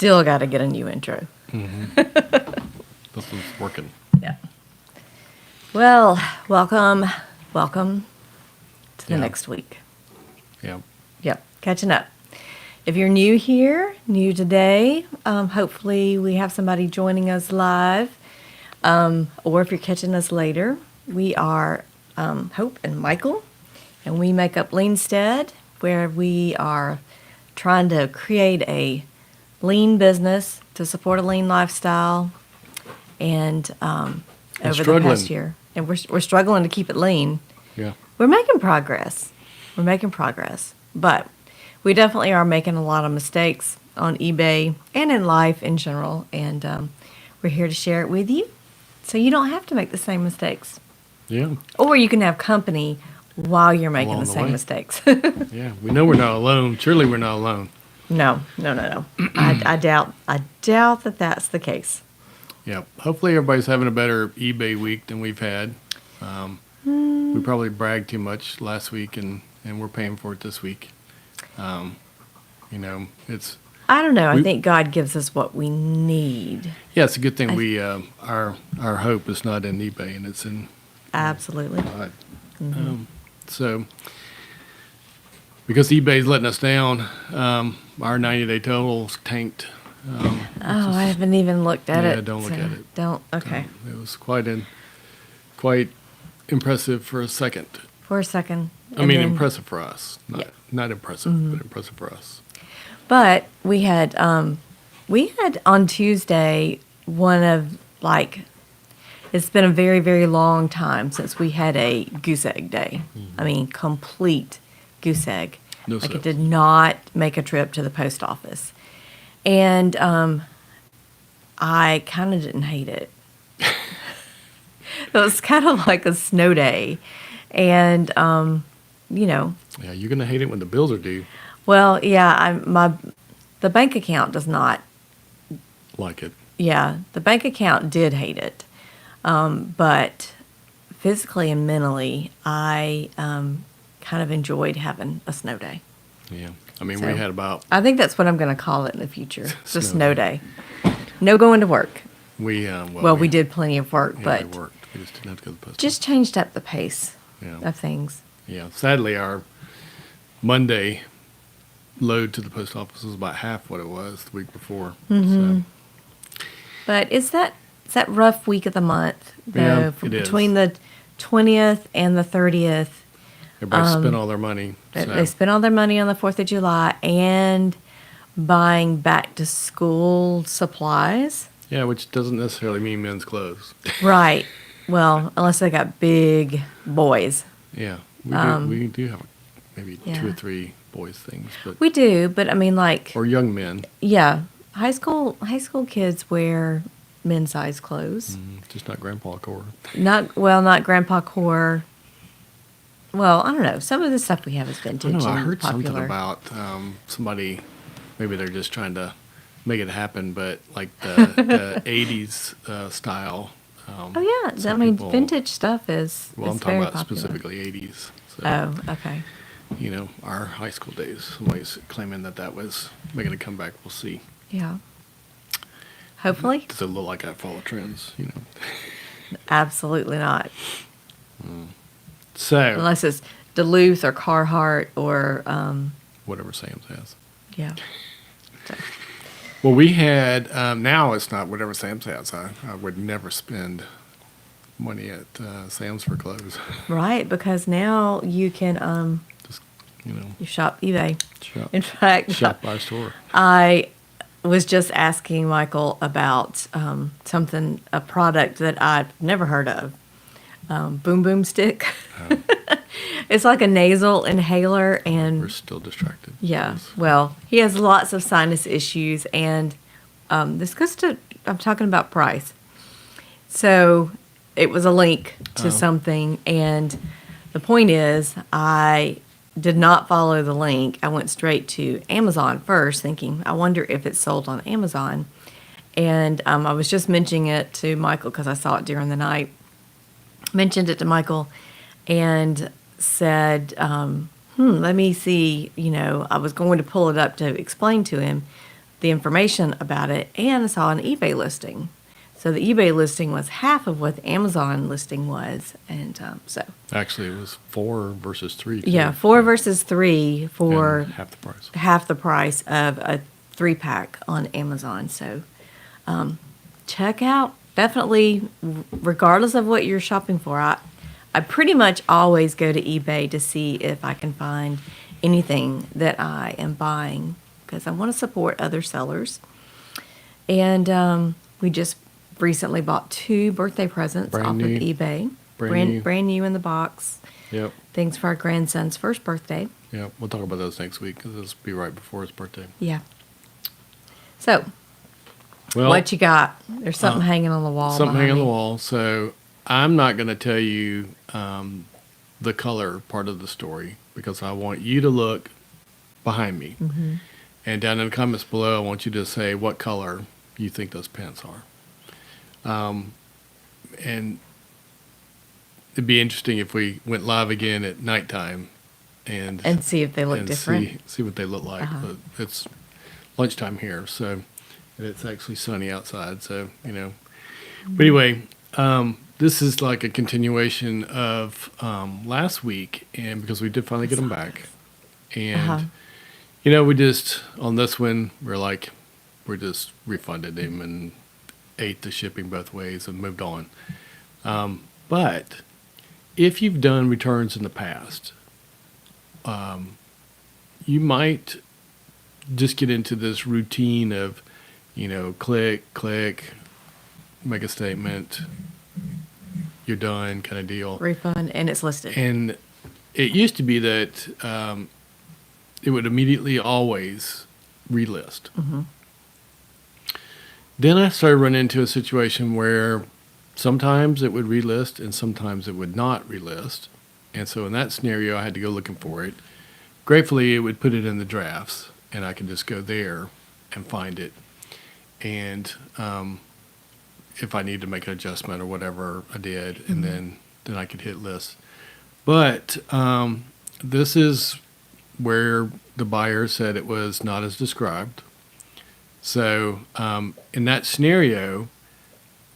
still got to get a new intro. This one's working. Yeah. Well, welcome to the next week. Yeah. Yep, catching up. If you're new here, new today, hopefully we have somebody joining us live. Or if you're catching us later, we are Hope and Michael, and we make up Leanstead, where we are trying to create a lean business to support a lean lifestyle. And over the past year, and we're struggling to keep it lean. Yeah. We're making progress. But we definitely are making a lot of mistakes on eBay and in life in general. And we're here to share it with you so you don't have to make the same mistakes. Yeah. Or you can have company while you're making Along the the same way. mistakes. Yeah. We know we're not alone. Surely we're not alone. No. I doubt that that's the case. Yeah. Hopefully everybody's having a better eBay week than we've had. We probably bragged too much last week, and we're paying for it this week. It's I don't know. I think God gives us what we need. yeah, it's a good thing we our hope is not in eBay, and it's in Absolutely. God. So because eBay's letting us down, our 90-day totals tanked. I haven't even looked at it. Yeah, don't look at it. Don't. Okay. It was quite impressive for a second. For a second. I mean, impressive for us. Not impressive, but impressive for us. But we had on Tuesday it's been a very, very long time since we had a goose egg day. I mean, complete goose egg. No It sense. did not make a trip to the post office. And I kind of didn't hate it. It was kind of like a snow day. And, Yeah, you're gonna hate it when the bills are due. well, yeah, the bank account does not. Like it. Yeah, the bank account did hate it. But physically and mentally, I kind of enjoyed having a snow day. Yeah. I mean, So- we had about I think that's what I'm going to call it in the future. The Snow snow day. No going to work. we We did plenty of work, Yeah, but we worked. We just didn't have to go to the post. just changed up the pace Yeah. of things. Yeah. Sadly, our Monday load to the post office was about half what it was the week before. So, But it's that rough week of the month, Yeah, it is. between the 20th and the 30th. everybody spent all their money. They spent all their money on the 4th of July and buying back to school supplies. Yeah, which doesn't necessarily mean men's clothes. Right. Well, unless they got big boys. Yeah. We do have maybe Yeah. 2 or 3 boys things, but We do, but I mean, or young men. yeah, high school kids wear men's size clothes. Just not grandpa core. Not grandpa core. Well, I don't know. Some of the stuff we have is I vintage don't know. I and heard popular. something about somebody. Maybe they're just trying to make it happen, but like the '80s style. Oh yeah, I some mean, people- vintage stuff is. Well, I'm is talking very about popular. specifically '80s. So, Oh, okay. our high school days. Somebody's claiming that was making a comeback. We'll see. Yeah. Hopefully. Does it look like I follow trends? Absolutely not. So Unless it's Duluth or Carhartt or whatever Sam's has. yeah. So, Well, we had now it's not whatever Sam's has. I would never spend money at Sam's for clothes. right, because now you can Just you shop eBay. shop, In fact, shop by store. I was just asking Michael about a product that I've never heard of. Boom Boom Stick. It's like a nasal inhaler, We're and still distracted. yeah, well, he has lots of sinus issues, and this goes to, I'm talking about price. So it was a link to something, and the point is, I did not follow the link. I went straight to Amazon first, thinking, I wonder if it's sold on Amazon. And I was just mentioning it to Michael because I saw it during the night. Mentioned it to Michael and said, let me see, I was going to pull it up to explain to him, the information about it, and I saw an eBay listing. So the eBay listing was half of what the Amazon listing was, and so Actually, it was 4 versus 3. Too. yeah, 4 versus 3 for And half the price. half the price of a 3-pack on Amazon. So check out, definitely, regardless of what you're shopping for. I pretty much always go to eBay to see if I can find anything that I am buying because I want to support other sellers. And we just recently bought 2 birthday presents Brand off new. of eBay. Brand new. Brand new in the box. Yep. Things for our grandson's first birthday. Yep. We'll talk about those next week because this will be right before his birthday. Yeah. So, Well, what you got? There's something hanging on the wall. something behind hanging on the me. wall. So I'm not going to tell you the color part of the story because I want you to look behind me. Mm-hmm. And down in the comments below, I want you to say what color you think those pants are. And it'd be interesting if we went live again at nighttime And see if they look and different. see what they look like. Uh-huh. But it's lunchtime here, so and it's actually sunny outside. So but anyway, this is like a continuation of last week, and because we did finally get them back, and Uh-huh. we just on this one we're just refunded them and ate the shipping both ways and moved on. But if you've done returns in the past, you might just get into this routine of, click, make a statement, you're done kind of deal. Refund, and it's listed. And it used to be that it would immediately always relist. Mm-hmm. Then I started running into a situation where sometimes it would relist and sometimes it would not relist. And so in that scenario, I had to go looking for it. Gratefully, it would put it in the drafts, and I could just go there and find it. And if I need to make an adjustment or whatever, I did, and then I could hit list. But this is where the buyer said it was not as described. So in that scenario,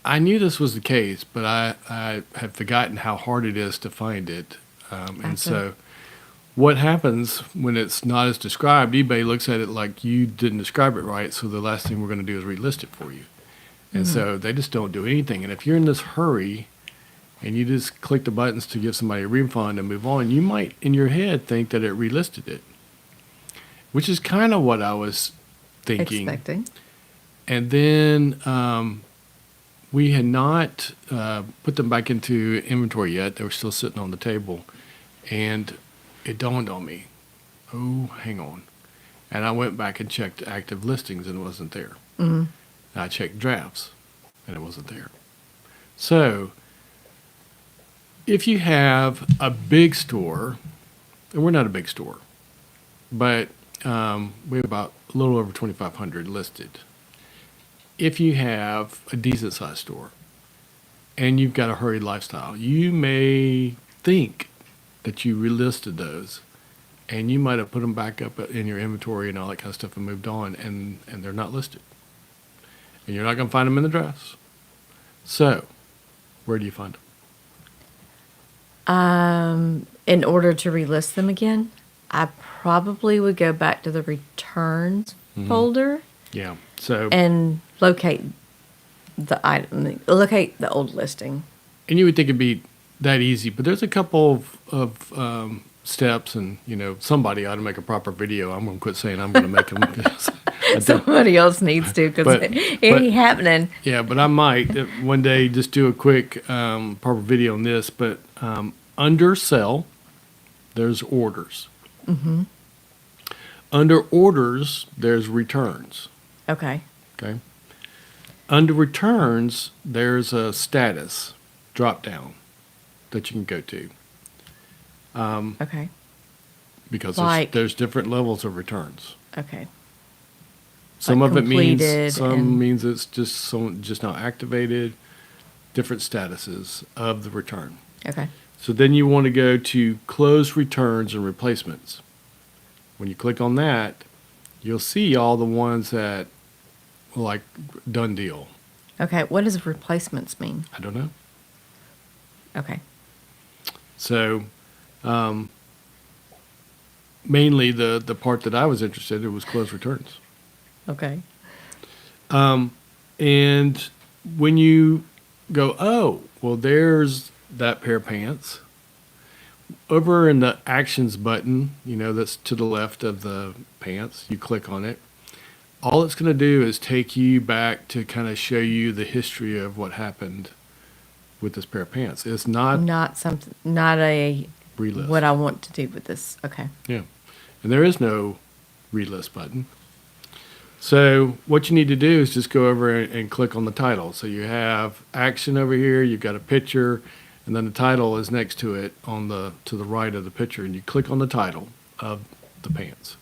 I knew this was the case, but I had forgotten how hard it is to find it. And so what happens when it's not as described, eBay looks at it like you didn't describe it right, so the last thing we're going to do is relist it for you. And so they just don't do anything. And if you're in this hurry and you just click the buttons to give somebody a refund and move on, you might in your head think that it relisted it, which is kind of what I was thinking. Expecting. And then we had not put them back into inventory yet. They were still sitting on the table. And it dawned on me, oh, hang on. And I went back and checked active listings and it wasn't there. Mm-hmm. And I checked drafts and it wasn't there. So if you have a big store, and we're not a big store, but we have about a little over 2,500 listed. If you have a decent sized store and you've got a hurried lifestyle, you may think that you relisted those and you might have put them back up in your inventory and all that kind of stuff and moved on, and they're not listed. And you're not going to find them in the drafts. So where do you find them? In order to relist them again, I probably would go back to the returns folder Yeah. So and locate the item, locate the old listing. and you would think it'd be that easy, but there's a couple of steps, and somebody ought to make a proper video. I'm going to quit saying I'm going to make them. Somebody else needs to because But- it ain't happening. Yeah, but I might one day just do a quick proper video on this. But under sell, there's orders. Mm-hmm. Under orders, there's returns. Okay. Okay. Under returns, there's a status drop down that you can go to Okay. because Like- there's different levels of returns. Okay. Some Like of it means completed and- means it's just now activated. Different statuses of the return. Okay. So then you want to go to close returns and replacements. When you click on that, you'll see all the ones that like done deal. Okay. What does replacements mean? I don't know. Okay. So, mainly the part that I was interested in was closed returns. Okay. And when you go, oh, well, there's that pair of pants. Over in the actions button, that's to the left of the pants, you click on it. All it's going to do is take you back to kind of show you the history of what happened with this pair of pants. It's not Not a relist. what I want to do with this. Okay. Yeah. And there is no relist button. So what you need to do is just go over and click on the title. So you have action over here, you've got a picture, and then the title is next to it to the right of the picture, and you click on the title of the pants.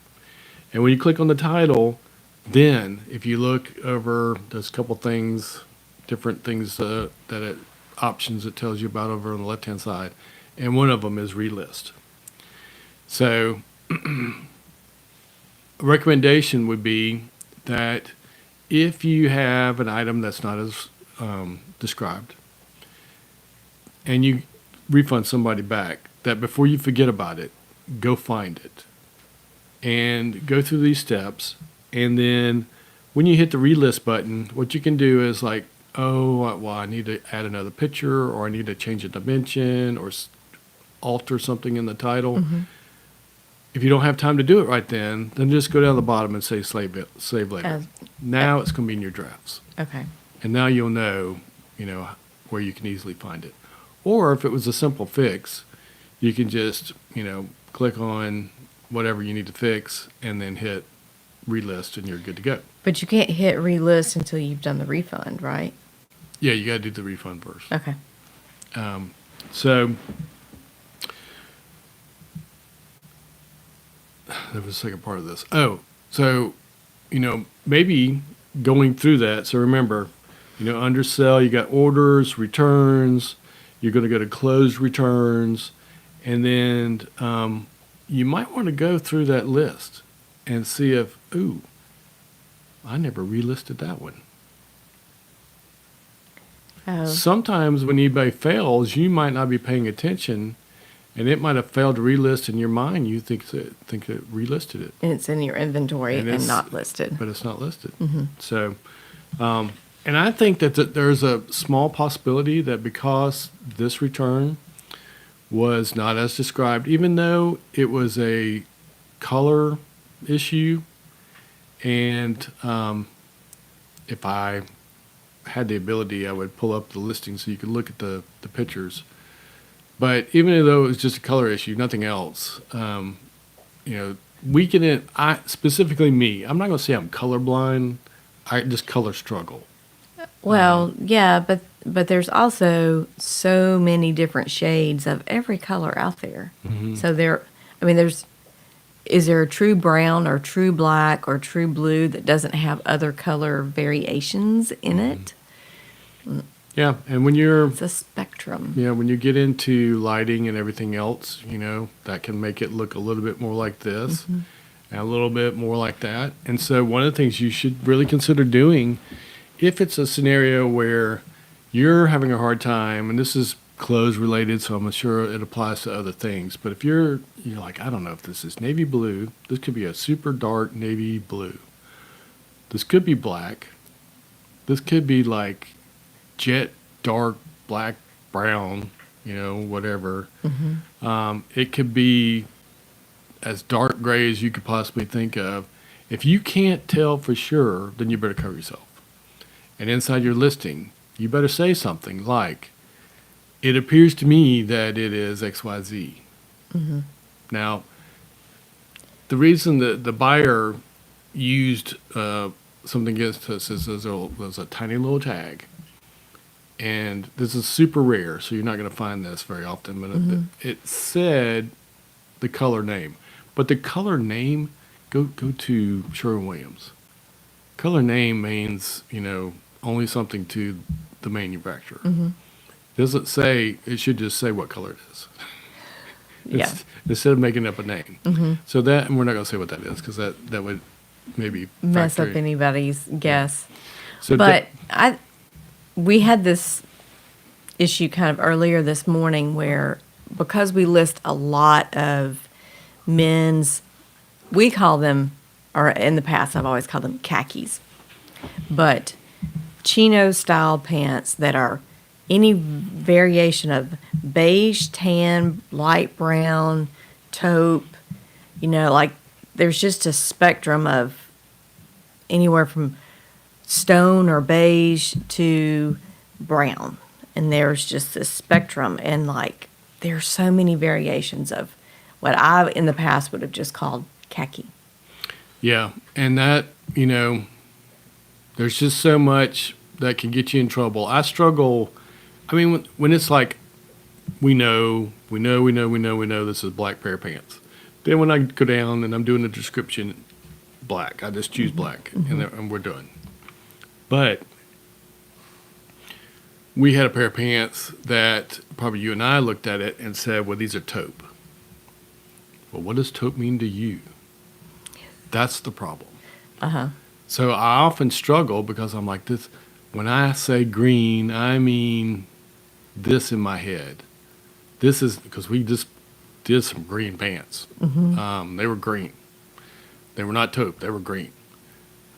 And when you click on the title, then if you look over, there's a couple things, different things options it tells you about over on the left-hand side, and one of them is relist. So a recommendation would be that if you have an item that's not as described and you refund somebody back, that before you forget about it, go find it and go through these steps. And then when you hit the relist button, what you can do is like, oh, well, I need to add another picture, or I need to change a dimension, or alter something in the title. Mm-hmm. If you don't have time to do it right then just go down the bottom and say save later. Now it's going to be in your drafts. Okay. And now you'll know, where you can easily find it. Or if it was a simple fix, you can just, click on whatever you need to fix and then hit relist and you're good to go. But you can't hit relist until you've done the refund, right? Yeah, you got to do the refund first. Okay. So there was a second part of this. Oh, so, maybe going through that. So remember, under sell, you got orders, returns, you're going to go to closed returns, and then you might want to go through that list and see if, I never relisted that one. Oh. Sometimes when eBay fails, you might not be paying attention, and it might have failed to relist in your mind. You think it relisted it. And it's in your inventory and not listed. But it's not listed. Mm-hmm. So, and I think that there's a small possibility that because this return was not as described, even though it was a color issue, and if I had the ability, I would pull up the listing so you could look at the pictures. But even though it was just a color issue, nothing else, specifically me, I'm not going to say I'm colorblind. I just color struggle. Well, yeah, but there's also so many different shades of every color out there. Mm-hmm. So is there a true brown or true black or true blue that doesn't have other color variations in it? Yeah, and It's a spectrum. when you get into lighting and everything else, that can make it look a little bit more like this and a little bit more like that. And so one of the things you should really consider doing, if it's a scenario where you're having a hard time, and this is clothes related, so I'm sure it applies to other things, but if you're like, I don't know if this is navy blue, this could be a super dark navy blue. This could be black. This could be like jet dark black brown, whatever. Mm-hmm. It could be as dark gray as you could possibly think of. If you can't tell for sure, then you better cover yourself. And inside your listing, you better say something like, it appears to me that it is XYZ. Mm-hmm. Now, the reason that the buyer used something against us is there was a tiny little tag. And this is super rare, so you're not going to find this very often. But it said the color name. But the color name, go to Sherwin-Williams. Color name means, only something to the manufacturer. Mm-hmm. Doesn't say, it should just say what color it is. Yeah. Instead of making up a name. Mm-hmm. So that, and we're not going to say what that is, because that would maybe mess up factory. anybody's guess. So But we had this issue kind of earlier this morning where, because we list a lot of men's, we call them, or in the past I've always called them khakis, but chino style pants that are any variation of beige, tan, light brown, taupe, like there's just a spectrum of anywhere from stone or beige to brown. And there's just this spectrum, and like there's so many variations of what I in the past would have just called khaki. Yeah, and that, there's just so much that can get you in trouble. I struggle. I mean, when it's like, we know this is a black pair of pants. Then when I go down and I'm doing the description, black, I just choose black, and we're done. But we had a pair of pants that probably you and I looked at it and said, well, these are taupe. Well, what does taupe mean to you? That's the problem. Uh-huh. So I often struggle because I'm like this. When I say green, I mean this in my head. This is because we just did some green pants. They were green. They were not taupe. They were green.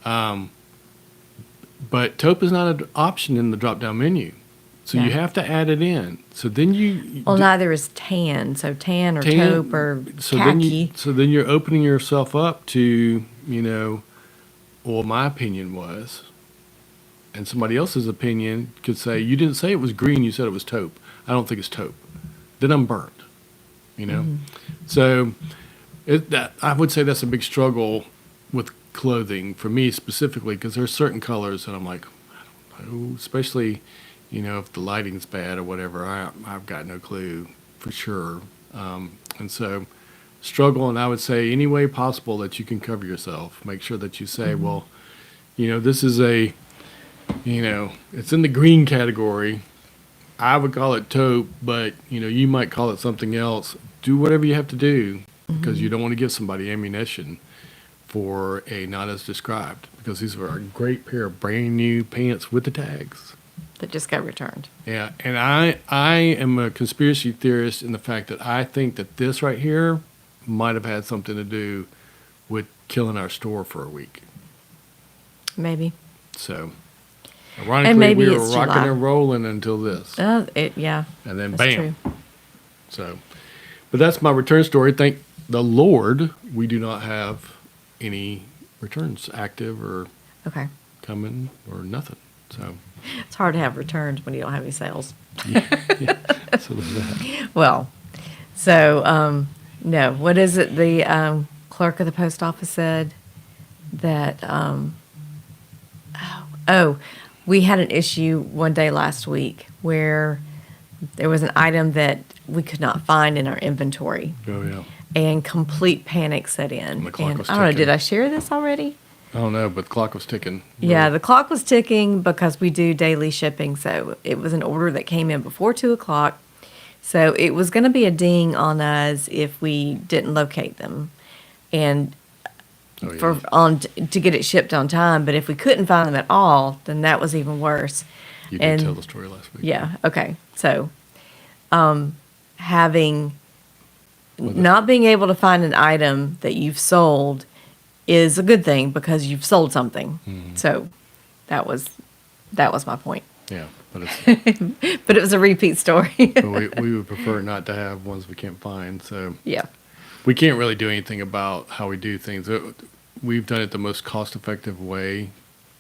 But taupe is not an option in the drop-down menu. So you have to add it in. So then Neither is tan. So tan or taupe or khaki. So then you're opening yourself up to, well, my opinion was, and somebody else's opinion could say, you didn't say it was green, you said it was taupe. I don't think it's taupe. Then I'm burnt, So I would say that's a big struggle with clothing for me specifically, because there's certain colors that I'm like, I don't know, especially, if the lighting's bad or whatever, I've got no clue for sure. And so struggle, and I would say any way possible that you can cover yourself, make sure that you say, well, this is it's in the green category. I would call it taupe, but, you might call it something else. Do whatever you have to do, because you don't want to give somebody ammunition for a not as described, because these were a great pair of brand new pants with the tags. That just got returned. Yeah, and I am a conspiracy theorist in the fact that I think that this right here might have had something to do with killing our store for a week. Maybe. So, ironically, And maybe we were it's rocking July. and rolling until this. Yeah. And then That's bam. true. So, but that's my return story. Thank the Lord we do not have any returns active or Okay. coming or nothing. So, It's hard to have returns when you don't have any sales. yeah. So there's that. Well, so, no. What is it the clerk of the post office said? That, we had an issue one day last week where there was an item that we could not find in our inventory. Oh, yeah. And complete panic set in. And the clock was I don't know, ticking. did I share this already? I don't know, but the clock was ticking. Yeah, the clock was ticking because we do daily shipping. So it was an order that came in before 2 o'clock. So it was going to be a ding on us if we didn't locate them, and Oh, yeah. to get it shipped on time. But if we couldn't find them at all, then that was even worse. You did tell the story last week. Yeah. Okay. So, not being able to find an item that you've sold is a good thing because you've sold something. Mm-hmm. So, that was my point. Yeah, but it's, But it was a repeat story. but we would prefer not to have ones we can't find. So Yeah. we can't really do anything about how we do things. We've done it the most cost-effective way,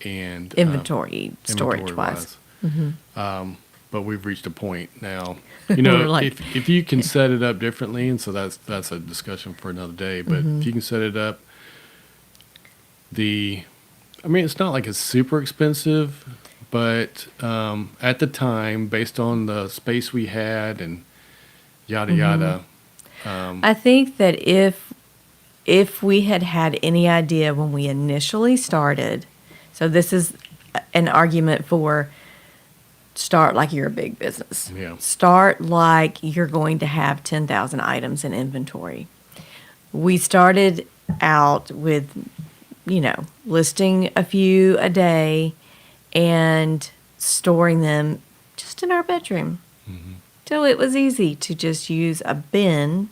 and Inventory, storage wise. but we've reached a point now. We're like- if you can set it up differently, and so that's a discussion for another day. But if you can set it up, it's not like it's super expensive, but at the time, based on the space we had and yada yada. I think that if we had any idea when we initially started, so this is an argument for start like you're a big business. Yeah. Start like you're going to have 10,000 items in inventory. We started out with listing a few a day and storing them just in our bedroom. So it was easy to just use a bin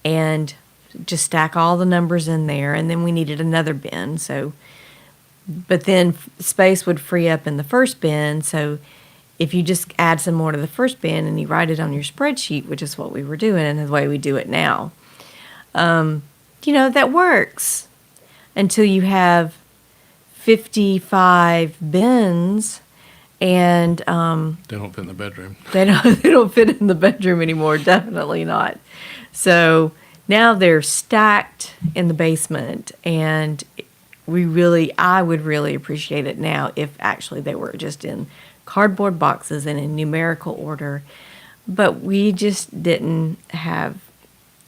and just stack all the numbers in there. And then we needed another bin. But then space would free up in the first bin. So if you just add some more to the first bin and you write it on your spreadsheet, which is what we were doing and the way we do it now, that works until you have 55 bins and They don't fit in the bedroom. they don't fit in the bedroom anymore. Definitely not. So now they're stacked in the basement, and I would really appreciate it now if actually they were just in cardboard boxes and in numerical order. But we just didn't have.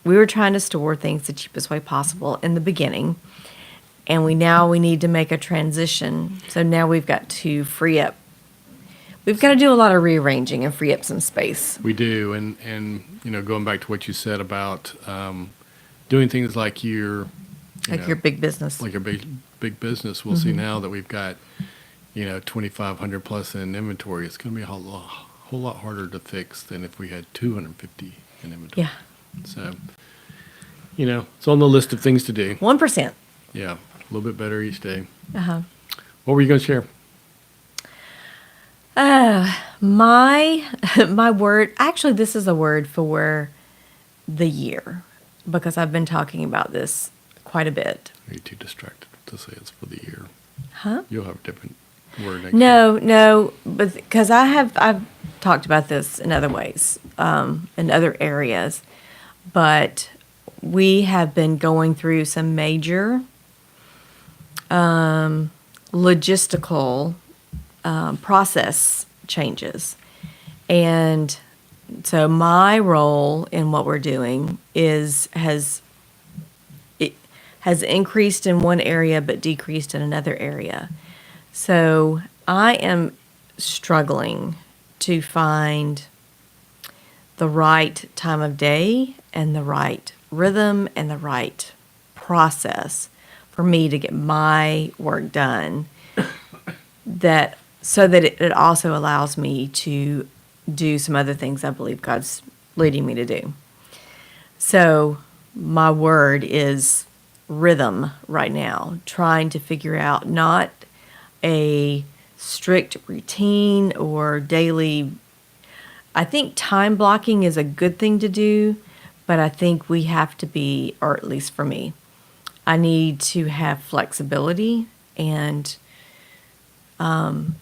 We were trying to store things the cheapest way possible in the beginning, and we need to make a transition. So now we've got to free up. We've got to do a lot of rearranging and free up some space. We do, and going back to what you said about doing things like your Big business. like your big business. We'll see now that we've got 2,500 plus in inventory. It's going to be a whole lot harder to fix than if we had 250 in inventory. Yeah. So, it's on the list of things to do. 1%. Yeah, a little bit better each day. Uh-huh. What were you going to share? My word, actually, this is a word for the year because I've been talking about this quite a bit. Are you too distracted to say it's for the year? Huh? You'll have a different word next year. No, but because I've talked about this in other ways, in other areas, but we have been going through some major logistical process changes. And so my role in what we're doing has increased in one area but decreased in another area. So I am struggling to find the right time of day and the right rhythm and the right process for me to get my work done so that it also allows me to do some other things I believe God's leading me to do. So my word is rhythm right now, trying to figure out not a strict routine or daily. I think time blocking is a good thing to do, but I think we have to be, or at least for me, I need to have flexibility, and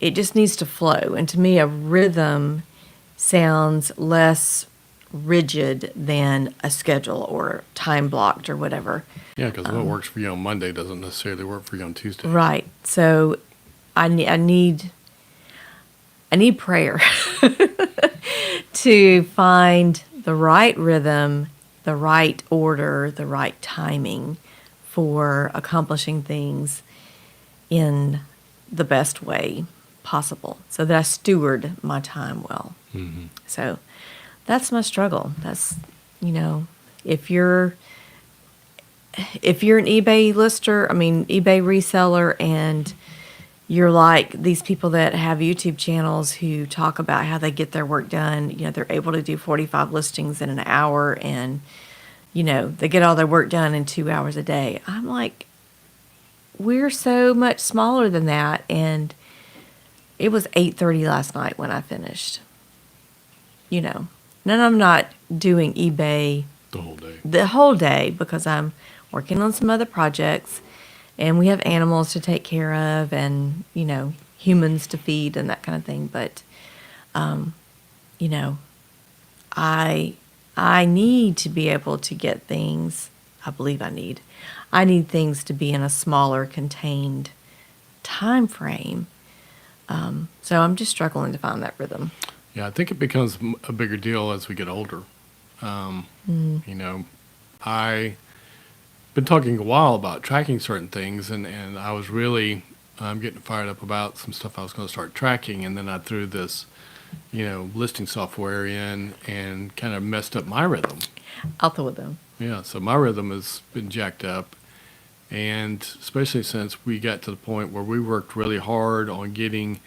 it just needs to flow. And to me, a rhythm sounds less rigid than a schedule or time blocked or whatever. Yeah, because what works for you on Monday doesn't necessarily work for you on Tuesday. Right. So I need prayer to find the right rhythm, the right order, the right timing for accomplishing things in the best way possible so that I steward my time well. Mm-hmm. So that's my struggle. That's, if you're an eBay eBay reseller, and you're like these people that have YouTube channels who talk about how they get their work done, they're able to do 45 listings in an hour, and, they get all their work done in 2 hours a day. I'm like, we're so much smaller than that, and it was 8:30 last night when I finished. And I'm not doing eBay the whole day because I'm working on some other projects, and we have animals to take care of, and humans to feed and that kind of thing. But I need to be able to get things. I need things to be in a smaller, contained time frame. So I'm just struggling to find that rhythm. Yeah, I think it becomes a bigger deal as we get older. I've been talking a while about tracking certain things, and I was really getting fired up about some stuff I was going to start tracking, and then I threw this, listing software in and kind of messed up my rhythm. I'll throw it them. Yeah, so my rhythm has been jacked up, And especially since we got to the point where we worked really hard on getting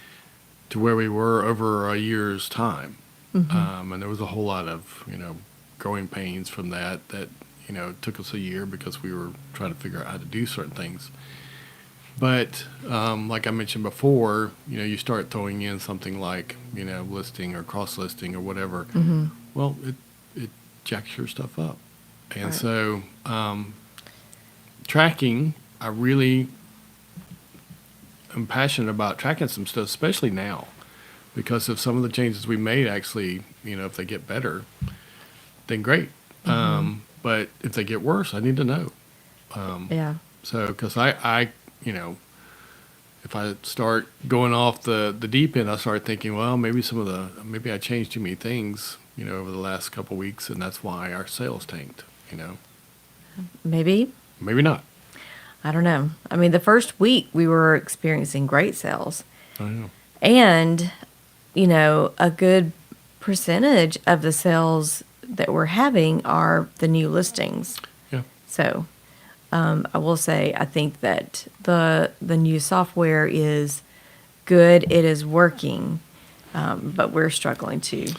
to where we were over a year's time. And there was a whole lot of, growing pains from that, took us a year because we were trying to figure out how to do certain things. But like I mentioned before, you start throwing in something like, listing or cross-listing or whatever. Well, it jacks your stuff up. And Right. so tracking, I really am passionate about tracking some stuff, especially now, because if some of the changes we made actually, if they get better, then great. But if they get worse, I need to know. Yeah. So, because I, if I start going off the deep end, I start thinking, well, maybe I changed too many things, over the last couple of weeks, and that's why our sales tanked, Maybe. Maybe not. I don't know. I mean, the first week we were experiencing great sales. I don't know. And, a good percentage of the sales that we're having are the new listings. Yeah. So, I will say, I think that the new software is good. It is working, but we're struggling to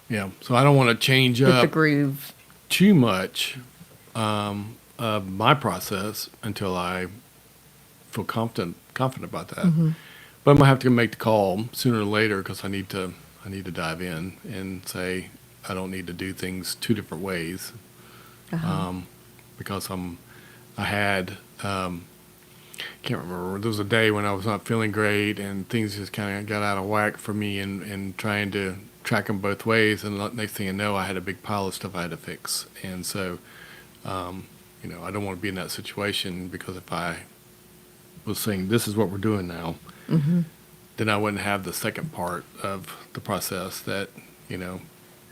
Yeah. So I don't want to change get the up groove. too much of my process until I feel confident about that. But I'm gonna have to make the call sooner or later because I need to dive in and say I don't need to do things two different ways because I had can't remember, there was a day when I was not feeling great and things just kind of got out of whack for me and trying to track them both ways, and the next thing you know I had a big pile of stuff I had to fix. And so I don't want to be in that situation, because if I was saying this is what we're doing now, then I wouldn't have the second part of the process that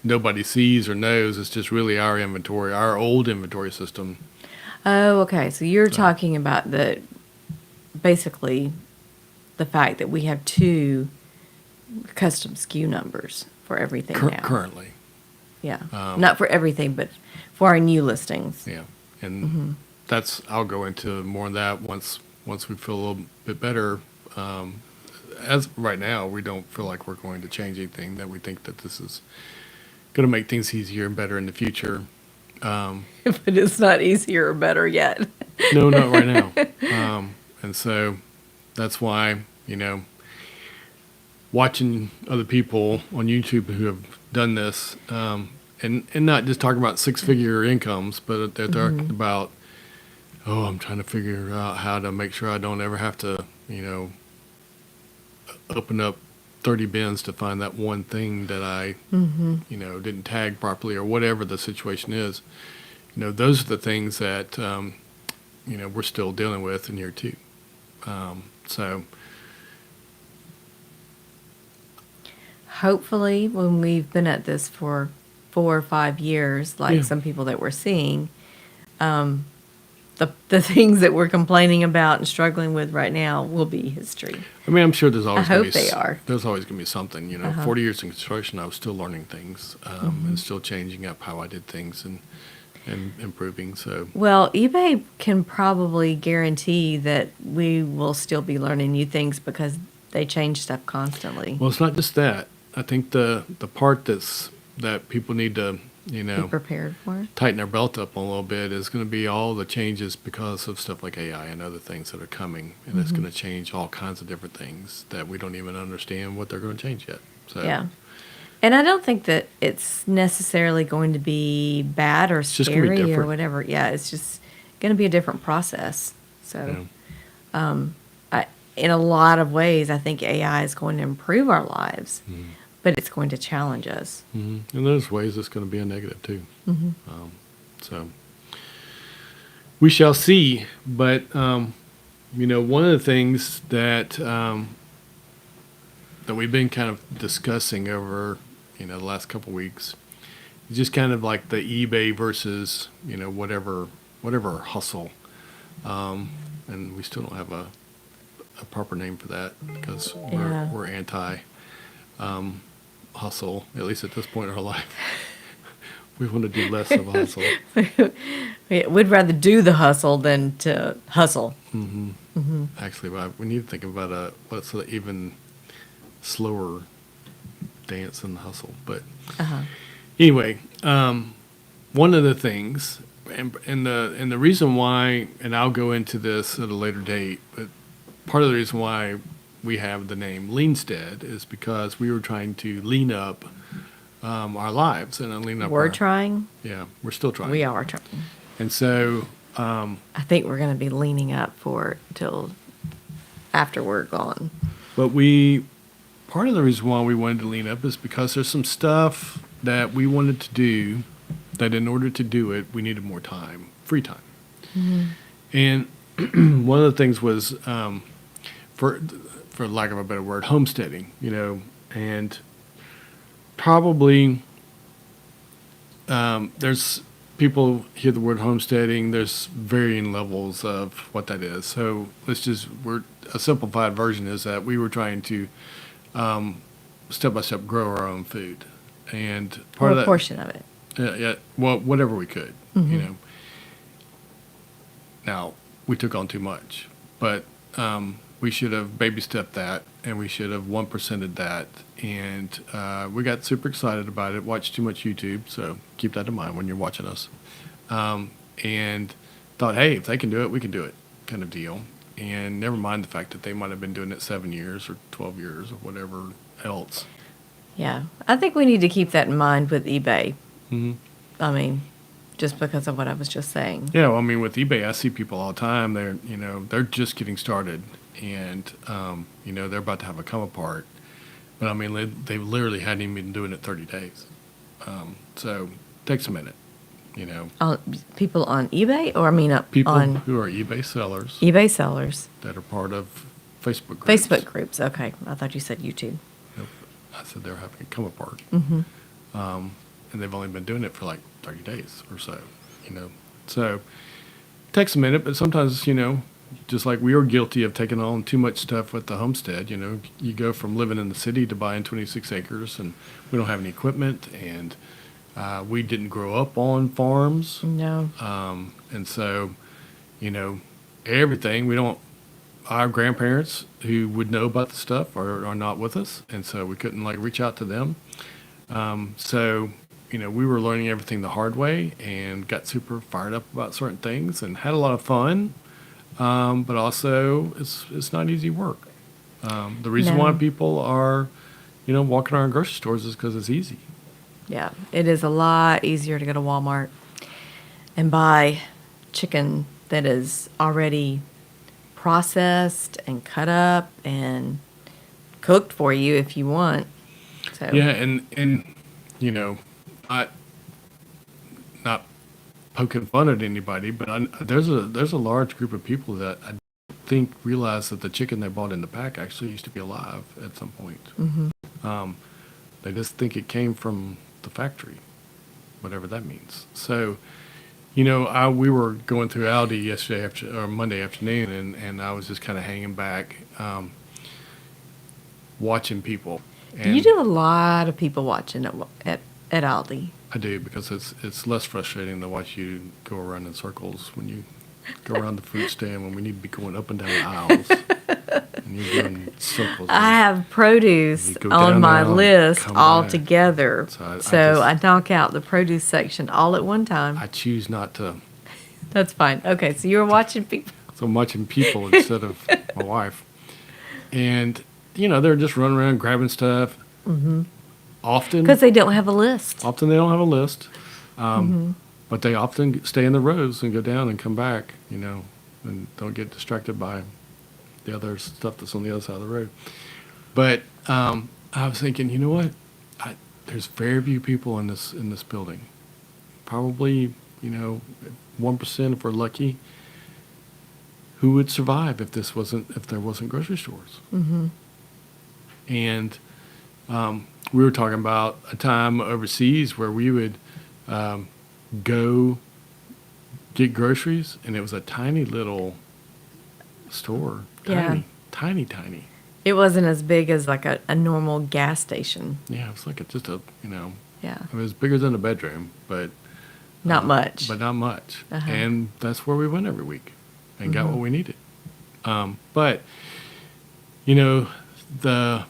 nobody sees or knows. It's just really our inventory, our old inventory system. Oh, okay. So you're talking about basically the fact that we have two custom SKU numbers for everything now. Currently. Yeah. Not for everything, but for our new listings. Yeah. And I'll go into more of that once we feel a little bit better. As right now, we don't feel like we're going to change anything, that we think that this is going to make things easier and better in the future. But it's not easier or better yet. No, not right now. And so that's why, watching other people on YouTube who have done this, and not just talking about six-figure incomes, but they're talking about, I'm trying to figure out how to make sure I don't ever have to, open up 30 bins to find that one thing that I, didn't tag properly, or whatever the situation is. Those are the things that, we're still dealing with in year two. So Hopefully, when we've been at this for 4 or 5 years, like some people that we're seeing, the things that we're complaining about and struggling with right now will be history. I mean, I'm sure there's always I gonna hope be they are. There's always going to be something. 40 years in construction, I was still learning things and still changing up how I did things and improving. So Well, eBay can probably guarantee that we will still be learning new things because they change stuff constantly. well, it's not just that. I think the part that people need to Be prepared for it. tighten their belt up on a little bit is going to be all the changes because of stuff like AI and other things that are coming, and it's going to change all kinds of different things that we don't even understand what they're going to change yet. So Yeah. And I don't think that it's necessarily going to be bad or just gonna be scary or different. whatever. Yeah, it's just going to be a different process. So, in a lot of ways, I think AI is going to improve our lives, but it's going to challenge us. And there's ways it's going to be a negative too. So we shall see. But one of the things that that we've been kind of discussing over the last couple of weeks is just kind of like the eBay versus whatever hustle, and we still don't have a proper name for that because we're anti hustle, at least at this point in our life. We want to do less of a hustle. We'd rather do the hustle than to hustle. Actually, we need to think about what's an even slower dance than the hustle. But anyway, one of the things, and the reason why, and I'll go into this at a later date, but part of the reason why we have the name Leanstead is because we were trying to lean up our lives and lean up. We're trying. Yeah, we're still trying. We are trying. And so, I think we're going to be leaning up for till after we're gone. but part of the reason why we wanted to lean up is because there's some stuff that we wanted to do that in order to do it, we needed more time, free time. And one of the things was, for lack of a better word, homesteading, and probably there's people hear the word homesteading, there's varying levels of what that is. So a simplified version is that we were trying to step by step grow our own food. And part Or of a that, portion of it. yeah, well, whatever we could, Now, we took on too much, but we should have baby stepped that, and we should have 1%ed that. And we got super excited about it, watched too much YouTube, so keep that in mind when you're watching us. And thought, hey, if they can do it, we can do it, kind of deal. And never mind the fact that they might have been doing it 7 years or 12 years or whatever else. Yeah. I think we need to keep that in mind with eBay. Mm-hmm. I mean, just because of what I was just saying. Yeah, well, I mean, with eBay, I see people all the time. They're just getting started, and they're about to have a come apart. But I mean, they literally hadn't even been doing it 30 days. So it takes a minute, People on eBay, or People on who are eBay sellers eBay sellers, that are part of Facebook groups. Facebook groups. Okay, I thought you said YouTube. Nope. I said they're having a come apart. Mm-hmm. And they've only been doing it for like 30 days or so, So it takes a minute, but sometimes, just like we were guilty of taking on too much stuff with the homestead, you go from living in the city to buying 26 acres, and we don't have any equipment, and we didn't grow up on farms. No. And so, everything, our grandparents who would know about the stuff are not with us, and so we couldn't reach out to them. So, we were learning everything the hard way and got super fired up about certain things and had a lot of fun. But also it's not easy work. The reason why people are, walking around grocery stores is because it's easy. Yeah, it is a lot easier to go to Walmart and buy chicken that is already processed and cut up and cooked for you if you want. So Yeah, and I not poking fun at anybody, but there's a large group of people that I think realize that the chicken they bought in the pack actually used to be alive at some point. Mm-hmm. They just think it came from the factory, whatever that means. So, we were going through Aldi Monday afternoon, and I was just kind of hanging back, watching people. And you do a lot of people watching at Aldi. I do, because it's less frustrating to watch you go around in circles when you go around the fruit stand when we need to be going up and down the aisles. And you're doing circles. I have produce You go on down my the aisle and list come all back. together. So I knock out the produce section all at one time. I choose not to. That's fine. Okay, so you were watching people. So I'm watching people instead of my wife. And, they're just running around grabbing stuff. Mm-hmm. Often Because they don't have a list. they don't have a list. Mm-hmm. But they often stay in the rows and go down and come back, and don't get distracted by the other stuff that's on the other side of the road. But I was thinking, you know what? There's very few people in this building. Probably, 1% if we're lucky, who would survive if there wasn't grocery stores. Mm-hmm. And we were talking about a time overseas where we would go get groceries, and it was a tiny little store. Yeah. Tiny. It wasn't as big as like a normal gas station. Yeah, it was like just a, Yeah. It was bigger than a bedroom, but Not much. But not much. Uh-huh. And that's where we went every week and got what we needed. But you know, the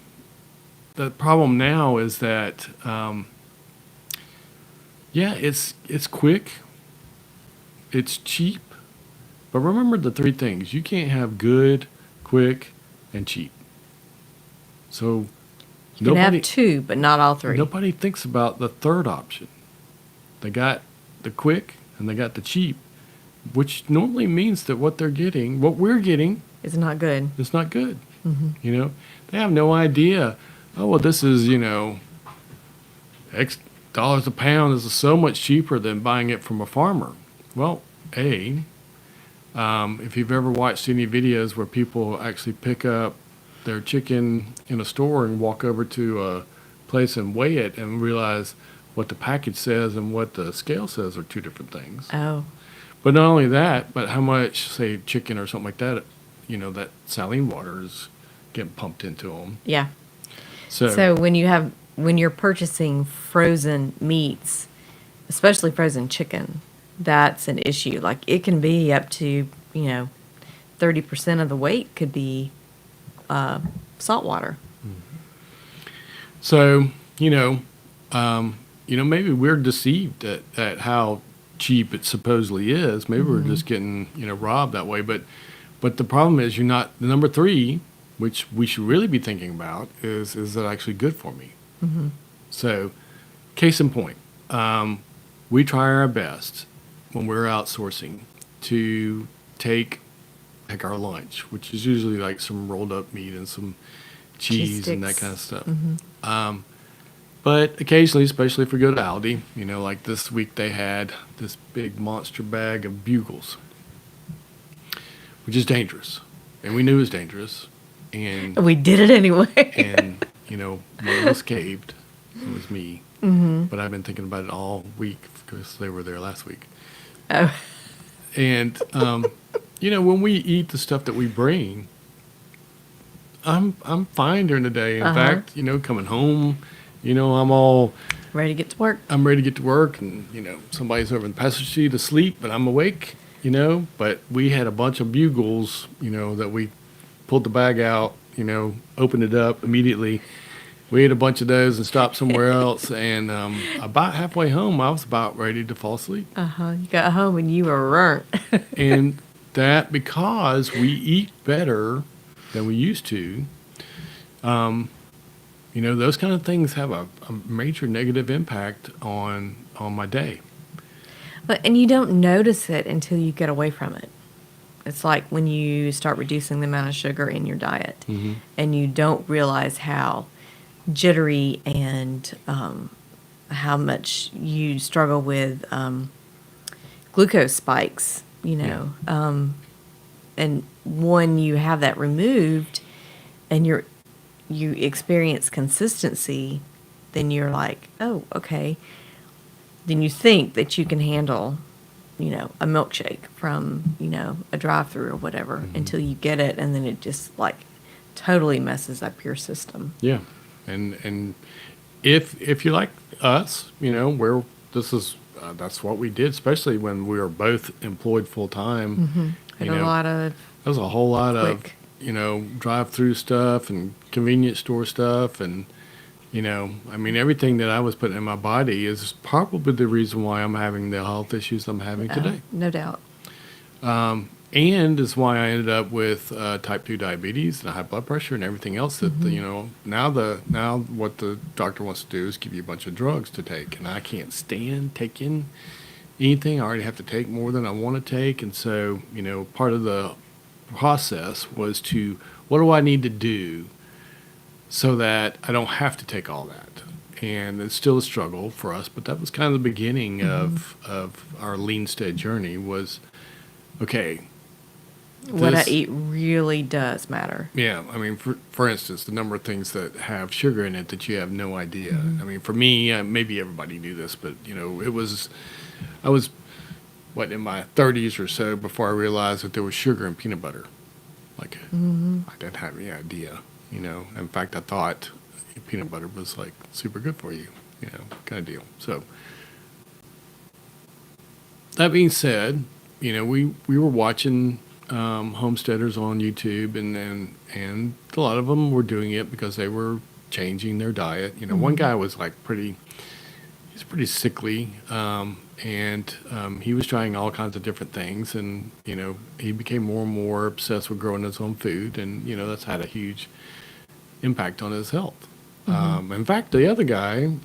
problem now is that it's quick, it's cheap, but remember the three things: you can't have good, quick, and cheap. So You can have two, but not all three. nobody thinks about the third option. They got the quick and they got the cheap, which normally means that what we're getting, It's not good. is not good. You know, they have no idea. Oh, well, this is, X dollars a pound. This is so much cheaper than buying it from a farmer. Well, if you've ever watched any videos where people actually pick up their chicken in a store and walk over to a place and weigh it and realize what the package says and what the scale says are two different things. Oh. But not only that, but how much, say, chicken or something like that, that saline water is getting pumped into them. Yeah. So when you're purchasing frozen meats, especially frozen chicken, that's an issue. Like it can be up to 30% of the weight could be salt water. So maybe we're deceived at how cheap it supposedly is. Maybe we're just getting robbed that way. But the problem is, you're not the number three, which we should really be thinking about, is that actually good for me? So, case in point, we try our best when we're outsourcing to take our lunch, which is usually like some rolled up meat and some cheese and that kind of stuff. But occasionally, especially if we go to Aldi, like this week they had this big monster bag of bugles, which is dangerous. And we knew it was dangerous. And We did it anyway. and, one of us caved. It was me. But I've been thinking about it all week because they were there last week. Oh. And, when we eat the stuff that we bring, I'm fine during the day. In fact, coming home, I'm all Ready to get to work. I'm ready to get to work, and somebody's over in the passenger seat asleep, but I'm awake. But we had a bunch of bugles, that we pulled the bag out, opened it up immediately. We ate a bunch of those and stopped somewhere else. And about halfway home, I was about ready to fall asleep. You got home and you were burnt. And that because we eat better than we used to, those kind of things have a major negative impact on my day. And you don't notice it until you get away from it. It's like when you start reducing the amount of sugar in your diet, and you don't realize how jittery and how much you struggle with glucose spikes, and when you have that removed and you experience consistency, then you're like, oh, okay. Then you think that you can handle, a milkshake from, a drive-through or whatever until you get it, and then it just like totally messes up your system. Yeah, and if you're like us, that's what we did, especially when we were both employed full time. And a lot of There was a whole lot quick. of drive-through stuff and convenience store stuff, and everything that I was putting in my body is probably the reason why I'm having the health issues I'm having today. No doubt. And is why I ended up with type 2 diabetes and high blood pressure and everything else that, now what the doctor wants to do is give you a bunch of drugs to take. And I can't stand taking anything. I already have to take more than I want to take. And so, part of the process was what do I need to do so that I don't have to take all that? And it's still a struggle for us, but that was kind of the beginning of our lean stead journey was, okay. What I eat really does matter. Yeah, for instance, the number of things that have sugar in it that you have no idea. For me, maybe everybody knew this, but I was in my 30s or so before I realized that there was sugar in peanut butter. Like I didn't have any idea. In fact, I thought peanut butter was like super good for you. kind of deal. So that being said, we were watching homesteaders on YouTube, and a lot of them were doing it because they were changing their diet. One guy was like he's pretty sickly, and he was trying all kinds of different things, and he became more and more obsessed with growing his own food, and that's had a huge impact on his health. In fact, the other guy,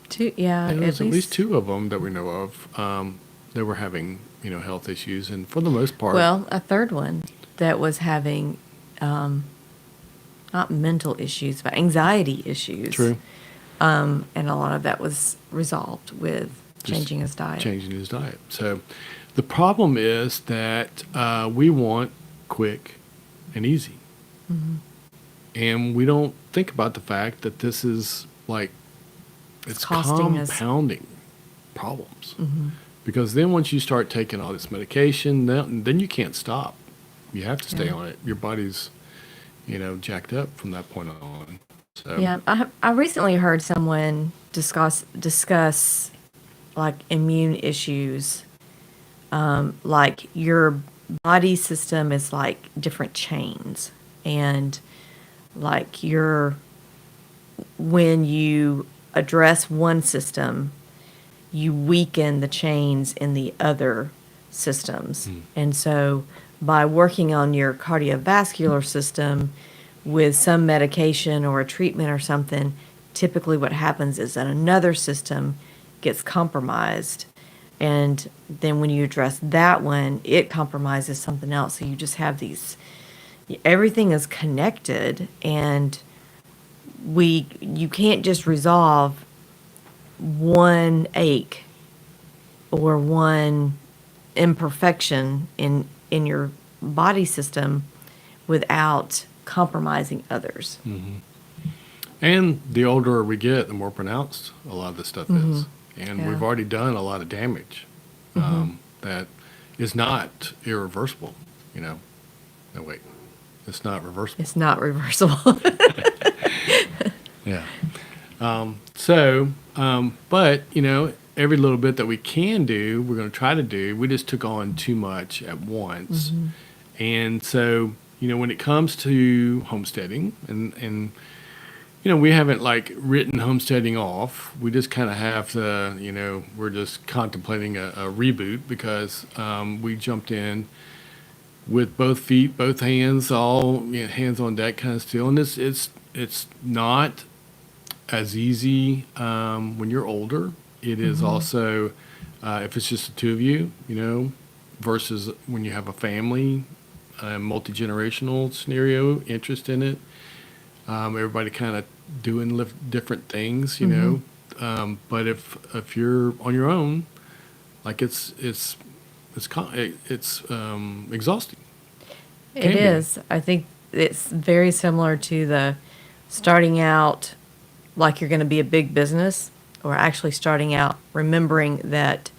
there was at least two of them that we know of. They were having health issues, and for the most part, well, a third one that was having not mental issues but anxiety issues. True. And a lot of that was resolved with changing his diet. Changing his diet. So the problem is that we want quick and easy. And we don't think about the fact that this is it's costing compounding problems. Because then once you start taking all this medication, then you can't stop. You have to stay on it. Your body's, jacked up from that point on. So. Yeah, I recently heard someone discuss like immune issues. Like your body system is like different chains, and like when you address one system, you weaken the chains in the other systems. And so by working on your cardiovascular system with some medication or a treatment or something, typically what happens is that another system gets compromised. And then when you address that one, it compromises something else. So you just have everything is connected, and you can't just resolve one ache or one imperfection in your body system without compromising others. And the older we get, the more pronounced a lot of this stuff is. And we've already done a lot of damage that is not irreversible. No, wait. It's not reversible. It's not reversible. Yeah. But, every little bit that we can do, we're going to try to do. We just took on too much at once. And so, when it comes to homesteading, and we haven't written homesteading off. We just kind of have to, we're just contemplating a reboot because we jumped in with both feet, both hands, all hands on deck kind of deal. And it's not as easy when you're older. It is also if it's just the two of you, versus when you have a family, multi-generational scenario, interest in it. Everybody kind of doing different things, but if you're on your own, it's exhausting. It is. I think it's very similar to the starting out like you're going to be a big business, or actually starting out remembering that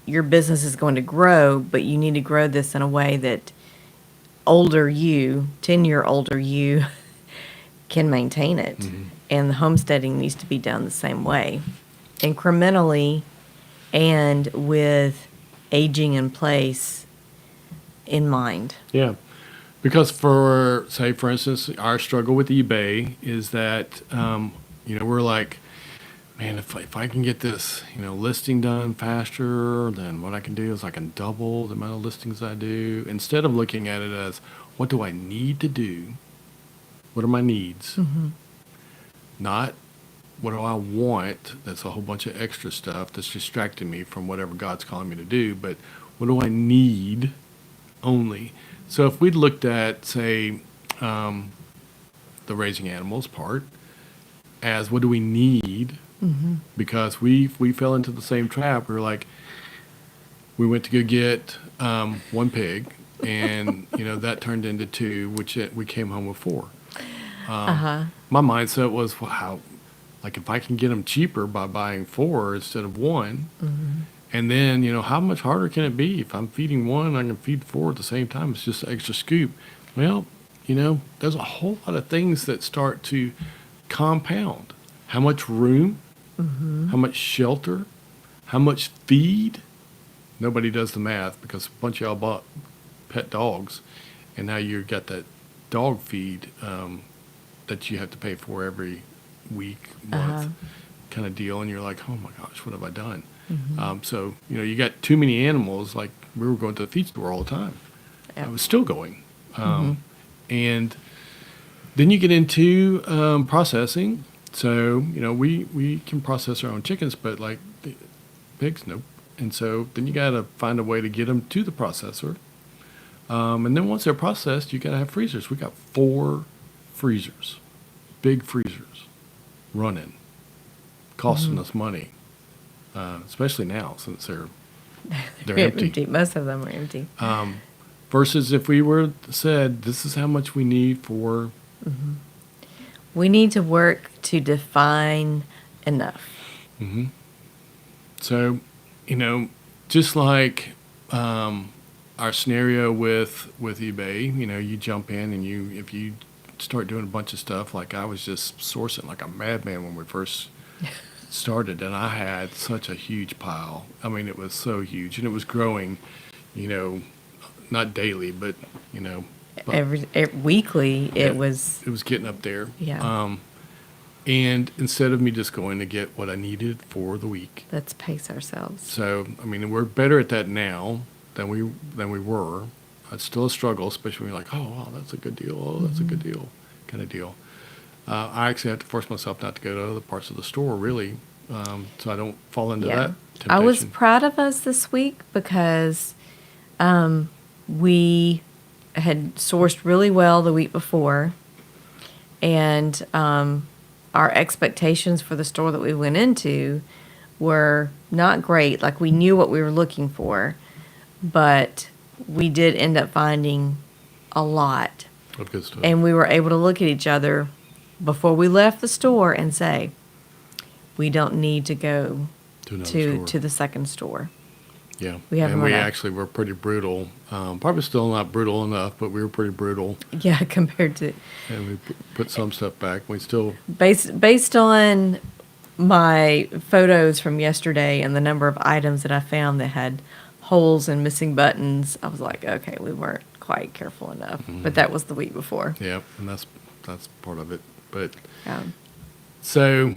your business is going to grow, but you need to grow this in a way that 10-year older you can maintain it. And the homesteading needs to be done the same way, incrementally and with aging in place in mind. Yeah. Because for instance, our struggle with eBay is that, we're like, man, if I can get this, listing done faster, then what I can do is I can double the amount of listings I do. Instead of looking at it as, what do I need to do? What are my needs? Not what do I want? That's a whole bunch of extra stuff that's distracting me from whatever God's calling me to do. But what do I need only? So if we'd looked at, say, the raising animals part as what do we need? Because we fell into the same trap. We were like, we went to go get one pig, and that turned into two, which we came home with four. My mindset was, well, if I can get them cheaper by buying four instead of one, and then how much harder can it be if I'm feeding one, I can feed four at the same time. It's just an extra scoop. Well, there's a whole lot of things that start to compound. how much room, how much shelter, how much feed. Nobody does the math because a bunch of y'all bought pet dogs, and now you've got that dog feed that you have to pay for every week, month kind of deal, and you're like, oh my gosh, what have I done? So, you got too many animals. Like, we were going to the feed store all the time. Yep. I was still going. And then you get into processing. So, we can process our own chickens, but like the pigs, nope. And so then you got to find a way to get them to the processor. And then once they're processed, you got to have freezers. We got 4 freezers, big freezers, running, costing us money, especially now since they're empty. Most of them are empty. Versus if we were said, this is how much we need for. We need to work to define enough. So, just like our scenario with eBay, you jump in and if you start doing a bunch of stuff, like I was just sourcing like a madman when we first started, and I had such a huge pile. I mean, it was so huge, and it was growing, not daily, but, Every weekly, it was. It was getting up there. Yeah. And instead of me just going to get what I needed for the week. Let's pace ourselves. So, I mean, we're better at that now than we were. It's still a struggle, especially when you're like, oh, wow, that's a good deal. Oh, that's a good deal, kind of deal. I actually have to force myself not to go to other parts of the store, really, so I don't fall into that temptation. I was proud of us this week because we had sourced really well the week before, and our expectations for the store that we went into were not great. Like, we knew what we were looking for, but we did end up finding a lot. Of good stuff. And we were able to look at each other before we left the store and say, we don't need to go to the second store. Yeah. We have and more we now. actually were pretty brutal. Probably still not brutal enough, but we were pretty brutal. Yeah, compared to And we put some stuff back. We still. based on my photos from yesterday and the number of items that I found that had holes and missing buttons, I was like, okay, we weren't quite careful enough. But that was the week before. Yeah, and that's part of it. But Yeah. so,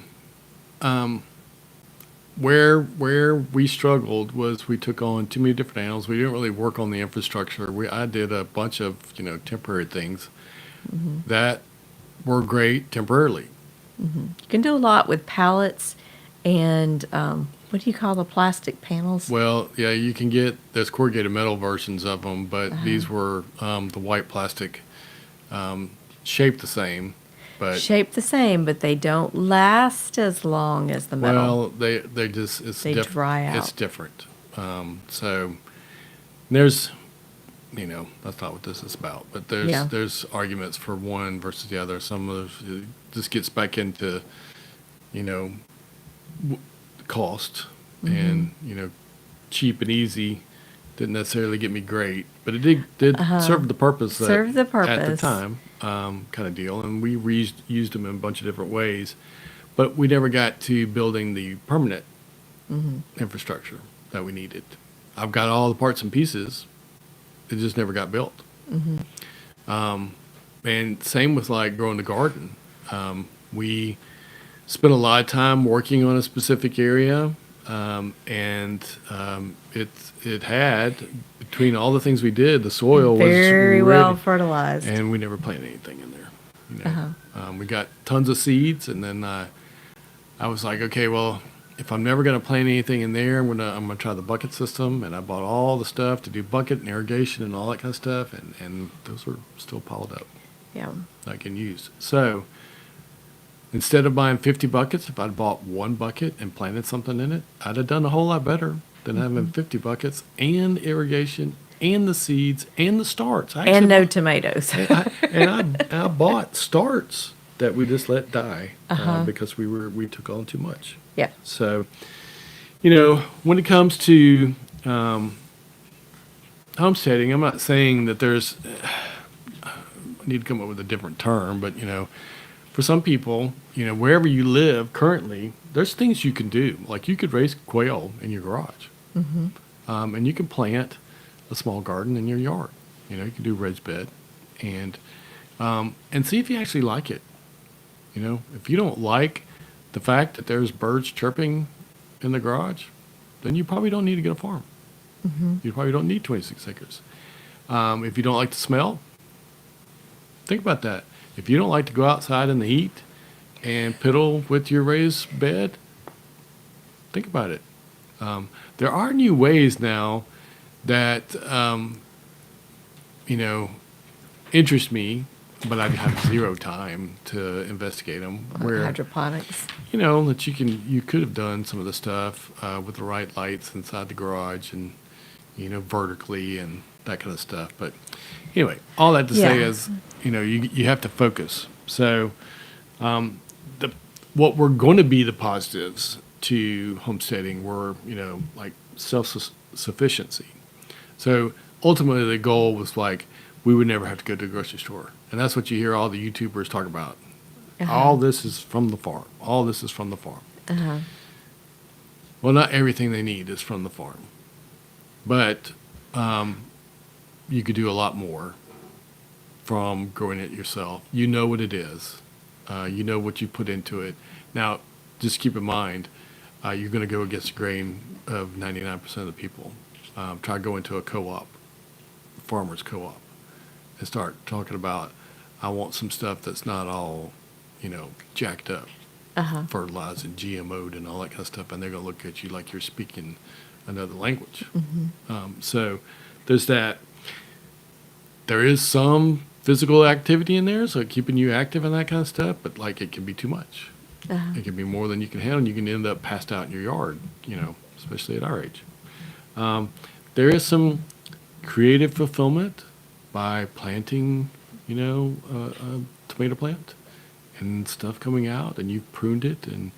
where we struggled was we took on too many different animals. We didn't really work on the infrastructure. I did a bunch of temporary things that were great temporarily. You can do a lot with pallets and what do you call the plastic panels? Well, yeah, you can get there's corrugated metal versions of them, but these were the white plastic, shaped the same. But Shaped the same, but they don't last as long as the metal. well, they just They dry out. It's different. So there's, that's not what this is about. But there's arguments for one versus the other. Some of it just gets back into, cost and cheap and easy didn't necessarily get me great, but it did serve the purpose. Serve the at the purpose. time. Kind of deal, and we used them in a bunch of different ways, but we never got to building the permanent infrastructure that we needed. I've got all the parts and pieces, it just never got built. And same with like growing the garden. We spent a lot of time working on a specific area, and it had, between all the things we did, the soil was very well ready. fertilized. And we never planted anything in there. We got tons of seeds, and then I was like, okay, well, if I'm never going to plant anything in there, I'm gonna try the bucket system. And I bought all the stuff to do bucket and irrigation and all that kind of stuff, and those are still piled up. Yeah. I can use. So instead of buying 50 buckets, if I'd bought one bucket and planted something in it, I'd have done a whole lot better than having 50 buckets and irrigation and the seeds and the starts. And no tomatoes. I bought starts that we just let die because we took on too much. Yeah. So, when it comes to homesteading, I'm not saying that there's. I need to come up with a different term, but for some people, wherever you live currently, there's things you can do. Like you could raise quail in your garage, and you can plant a small garden in your yard. You can do raised bed, and see if you actually like it. If you don't like the fact that there's birds chirping in the garage, then you probably don't need to get a farm. You probably don't need 26 acres. If you don't like the smell, think about that. If you don't like to go outside in the heat and piddle with your raised bed, think about it. There are new ways now that, interest me, but I have zero time to investigate them. Where hydroponics. that you could have done some of the stuff with the right lights inside the garage and vertically and that kind of stuff. But anyway, all that to say is you have to focus. So what were going to be the positives to homesteading were like self-sufficiency. So ultimately the goal was like we would never have to go to the grocery store. And that's what you hear all the YouTubers talk about. All this is from the farm. All this is from the farm. Well, not everything they need is from the farm. But you could do a lot more from growing it yourself. You know what it is. You know what you put into it. Now, just keep in mind, you're going to go against the grain of 99% of the people. Try to go into a co-op, farmer's co-op, and start talking about, I want some stuff that's not all, jacked up, fertilized and GMO'd and all that kind of stuff, and they're going to look at you like you're speaking another language. So there's that. There is some physical activity in there, so keeping you active and that kind of stuff, but like it can be too much. It can be more than you can handle, and you can end up passed out in your yard, especially at our age. There is some creative fulfillment by planting, a tomato plant and stuff coming out, and you've pruned it, and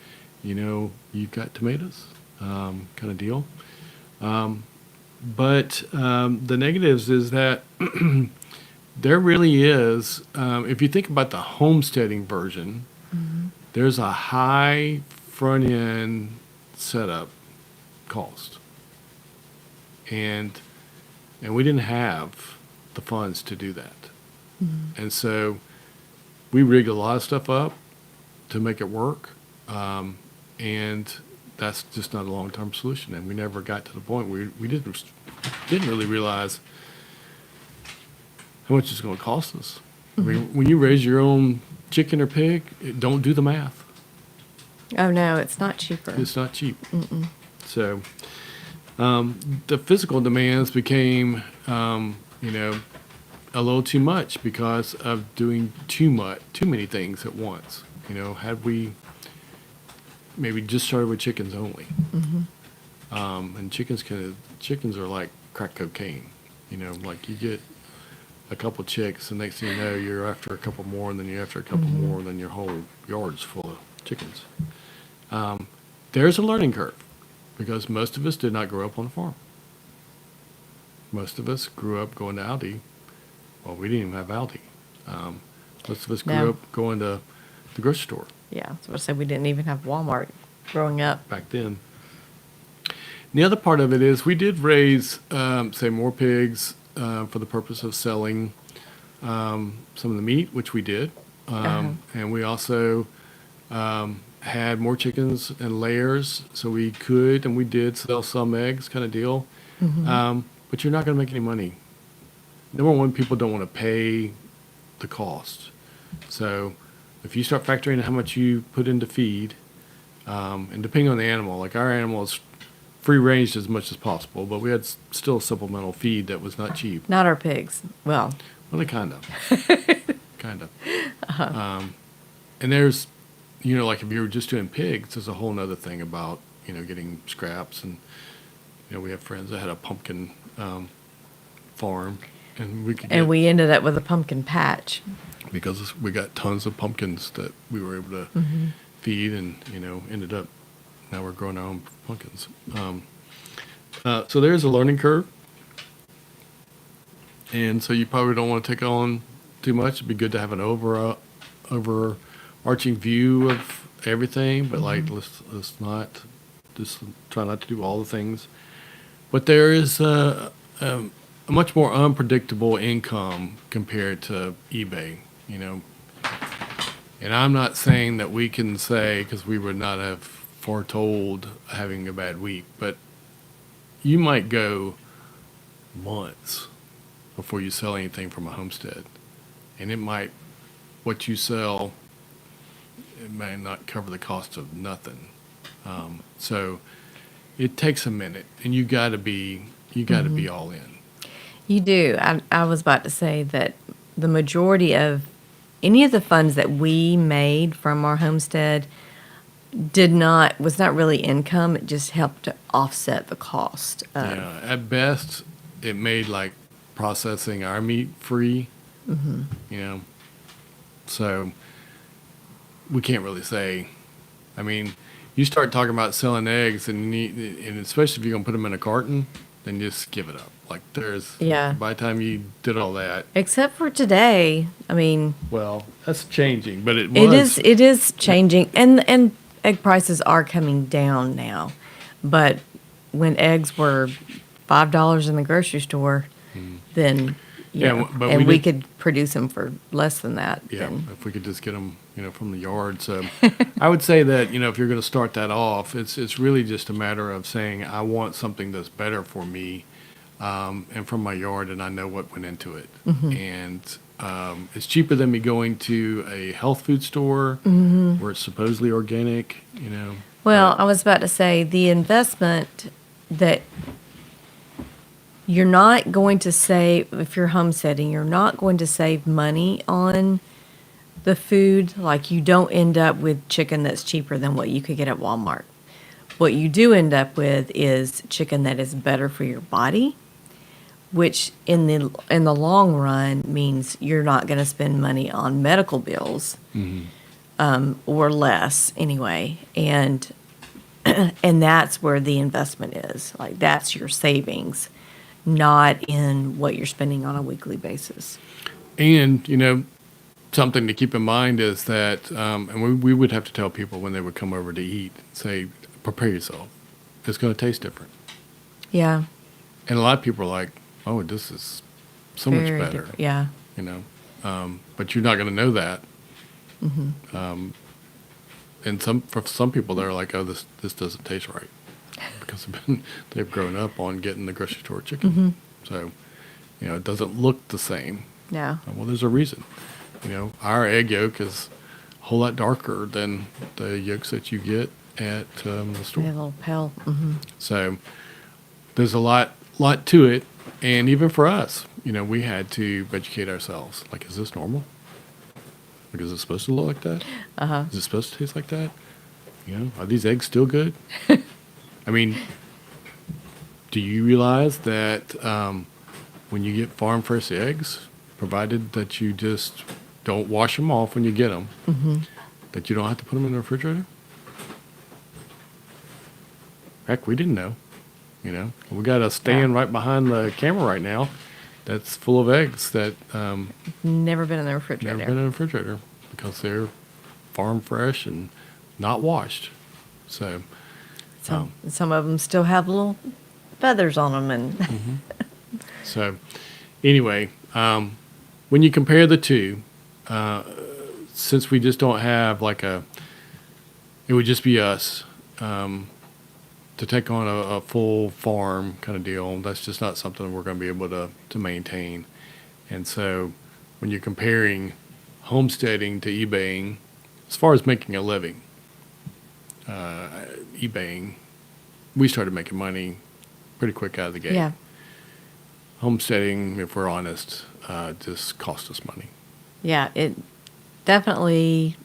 you've got tomatoes, kind of deal. But the negatives is that there really is, if you think about the homesteading version, there's a high front end setup cost, and we didn't have the funds to do that. And so we rigged a lot of stuff up to make it work, and that's just not a long-term solution. And we never got to the point where we didn't really realize how much it's going to cost us. I mean, when you raise your own chicken or pig, don't do the math. Oh no, it's not cheaper. It's not cheap. So the physical demands became, a little too much because of doing too many things at once. Had we maybe just started with chickens only, and chickens are like crack cocaine. Like you get a couple chicks, and next thing you know, you're after a couple more, and then you're after a couple more, and then your whole yard's full of chickens. There's a learning curve because most of us did not grow up on a farm. Most of us grew up going to Aldi. Well, we didn't even have Aldi. Most of us grew up going to the grocery store. Yeah, so I said we didn't even have Walmart growing up. Back then. And the other part of it is we did raise, say, more pigs for the purpose of selling some of the meat, which we did. And we also had more chickens and layers, so we could, and we did sell some eggs kind of deal. But you're not going to make any money. Number one, people don't want to pay the cost. So if you start factoring in how much you put into feed, and depending on the animal, like our animal is free ranged as much as possible, but we had still supplemental feed that was not cheap. Not our pigs. Well, they kind of. Kind of. And there's, like if you were just doing pigs, there's a whole nother thing about, getting scraps. And, we have friends that had a pumpkin farm. And we ended up with a pumpkin patch. Because we got tons of pumpkins that we were able to feed, and, ended up, now we're growing our own pumpkins. So there's a learning curve. And so you probably don't want to take on too much. It'd be good to have an overall arching view of everything, but like let's not just try not to do all the things. But there is a much more unpredictable income compared to eBay, you know. And I'm not saying that we can say, because we would not have foretold having a bad week, but you might go months before you sell anything from a homestead. And it might, what you sell, it may not cover the cost of nothing. So it takes a minute, and you got to be all in. You do. I was about to say that the majority of any of the funds that we made from our homestead was not really income. It just helped to offset the cost. Yeah, at best, it made like processing our meat free. You know, so we can't really say. I mean, you start talking about selling eggs, and and especially if you're gonna put them in a carton, then just give it up. Like by the time you did all that, Except for today. I mean, well, that's changing, but it was. it is changing, and egg prices are coming down now. But when eggs were $5 in the grocery store, then but and we did- could produce them for less than that. Yeah, then if we could just get them, from the yard. So I would say that, if you're going to start that off, it's really just a matter of saying, I want something that's better for me and from my yard, and I know what went into it. And it's cheaper than me going to a health food store where it's supposedly organic, Well, I was about to say the investment that you're not going to save, if you're homesteading, you're not going to save money on the food. Like, you don't end up with chicken that's cheaper than what you could get at Walmart. What you do end up with is chicken that is better for your body, which in the long run means you're not going to spend money on medical bills, or less anyway. And that's where the investment is. Like, that's your savings, not in what you're spending on a weekly basis. And, something to keep in mind is that, and we would have to tell people when they would come over to eat, say, prepare yourself. It's going to taste different. Yeah. And a lot of people are like, oh, this is so much Very better. different. Yeah. But you're not going to know that. And for some people, they're like, oh, this doesn't taste right. Because they've grown up on getting the grocery store chicken. So, it doesn't look the same. Yeah. Well, there's a reason. Our egg yolk is a whole lot darker than the yolks that you get at the store. Yeah, a little pale. So there's a lot to it. And even for us, we had to educate ourselves. Like, is this normal? Like, is it supposed to look like that? Is it supposed to taste like that? Are these eggs still good? I mean, do you realize that when you get farm fresh eggs, provided that you just don't wash them off when you get them, that you don't have to put them in the refrigerator? Heck, we didn't know. We got a stand right behind the camera right now that's full of eggs that Never been in the refrigerator. never been in the refrigerator because they're farm fresh and not washed. So Some of them still have little feathers on them, and So, anyway, when you compare the two, since we just don't have it would just be us to take on a full farm kind of deal. That's just not something we're going to be able to maintain. And so, when you're comparing homesteading to eBaying, as far as making a living, eBaying, we started making money pretty quick out of the gate. yeah. Homesteading, if we're honest, just cost us money. Yeah, it definitely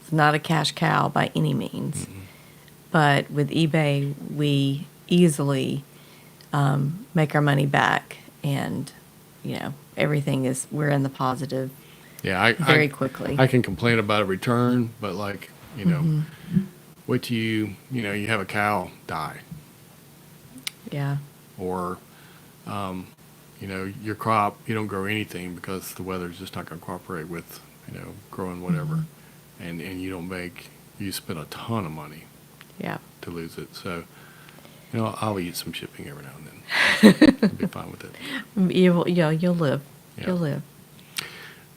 is not a cash cow by any means. But with eBay, we easily make our money back, and we're in the positive Yeah, very quickly. I can complain about a return, but wait till you have a cow die, Yeah, or your crop, you don't grow anything because the weather's just not going to cooperate with growing whatever. and you don't make, you spend a ton of money Yeah. to lose it. So, I'll eat some shipping every now and then. I'll be fine with it. You'll live. Yeah. You'll live.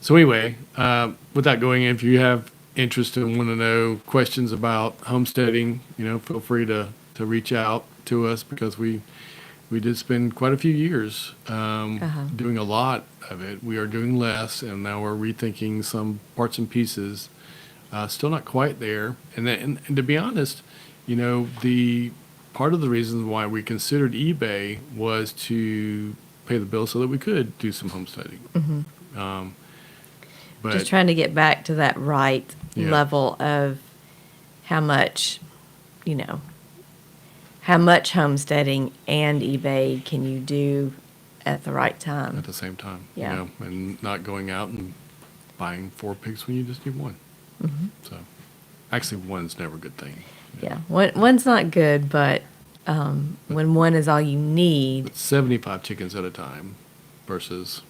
So anyway, without going in, if you have interest and want to know questions about homesteading, feel free to reach out to us, because we did spend quite a few years doing a lot of it. We are doing less, and now we're rethinking some parts and pieces. Still not quite there. And to be honest, the part of the reason why we considered eBay was to pay the bill so that we could do some homesteading. But Just trying to get back to that right level of how much homesteading and eBay can you do at the right time? at the same time, Yeah. and not going out and buying 4 pigs when you just need one. So, actually, one's never a good thing. Yeah, one's not good, but when one is all you need, But 75 chickens at a time versus,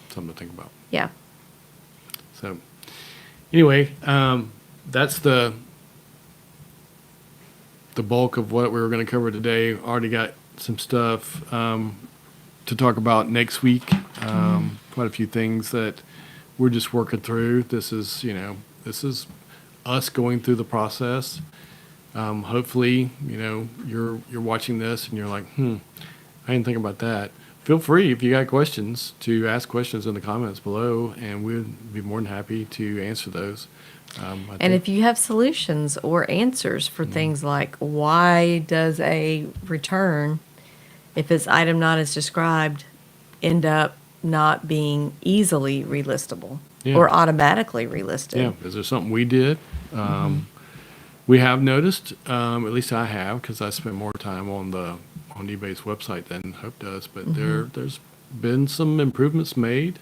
something to think about. yeah. So, anyway, that's the bulk of what we were going to cover today. Already got some stuff to talk about next week. Quite a few things that we're just working through. This is us going through the process. Hopefully, you're watching this and you're like, I didn't think about that. Feel free, if you got questions, to ask questions in the comments below, and we'd be more than happy to answer those. And if you have solutions or answers for things like, why does a return, if it's item not as described, end up not being easily relistable or automatically relisted? Yeah, is there something we did? We have noticed, at least I have, because I spent more time on eBay's website than Hope does, but there's been some improvements made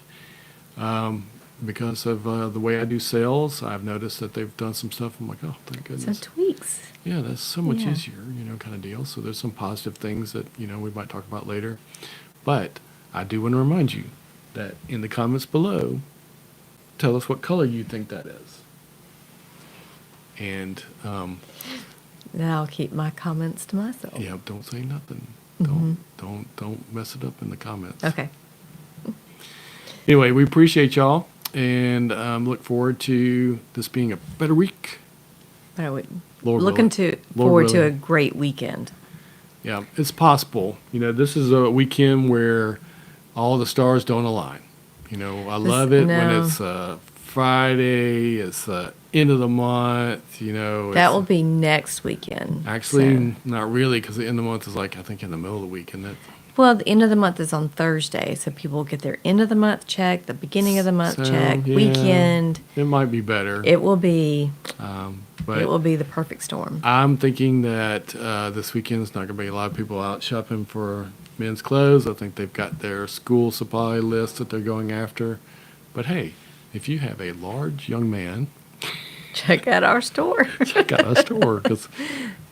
because of the way I do sales. I've noticed that they've done some stuff. I'm like, oh, thank goodness. Some tweaks. Yeah, that's so much Yeah. easier, kind of deal. So there's some positive things that, we might talk about later. But I do want to remind you that in the comments below, tell us what color you think that is. And, Then I'll keep my comments to myself. yeah, don't say nothing. Don't mess it up in the comments. Okay. Anyway, we appreciate y'all, and look forward to this being a better week. Looking Lord willing. forward to a willing. great weekend. Yeah, it's possible. This is a weekend where all the stars don't align. I love it when no. it's Friday, it's the end of the month, That will be next weekend. Actually, so. not really, because the end of the month is I think in the middle of the week, isn't it? Well, the end of the month is on Thursday, so people get their end of the month check, the beginning of the month check, yeah, weekend. It might be better. It will be. But It will be the perfect storm. I'm thinking that this weekend is not going to be a lot of people out shopping for men's clothes. I think they've got their school supply list that they're going after. But hey, if you have a large young man, Check out our store. check out our store, because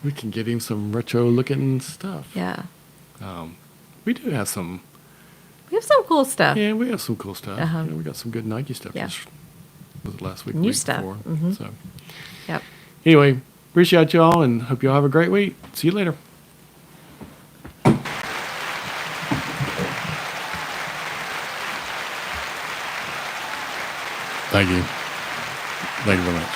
we can get him some retro-looking stuff. Yeah. We do have some. We have some cool stuff. Yeah, we have some cool stuff. Uh-huh. We got some good Nike stuff. Yeah. Was it last week? New week stuff. Before. Mhm. So Yep. anyway, appreciate y'all, and hope y'all have a great week. See you later. Thank you. Thank you very much.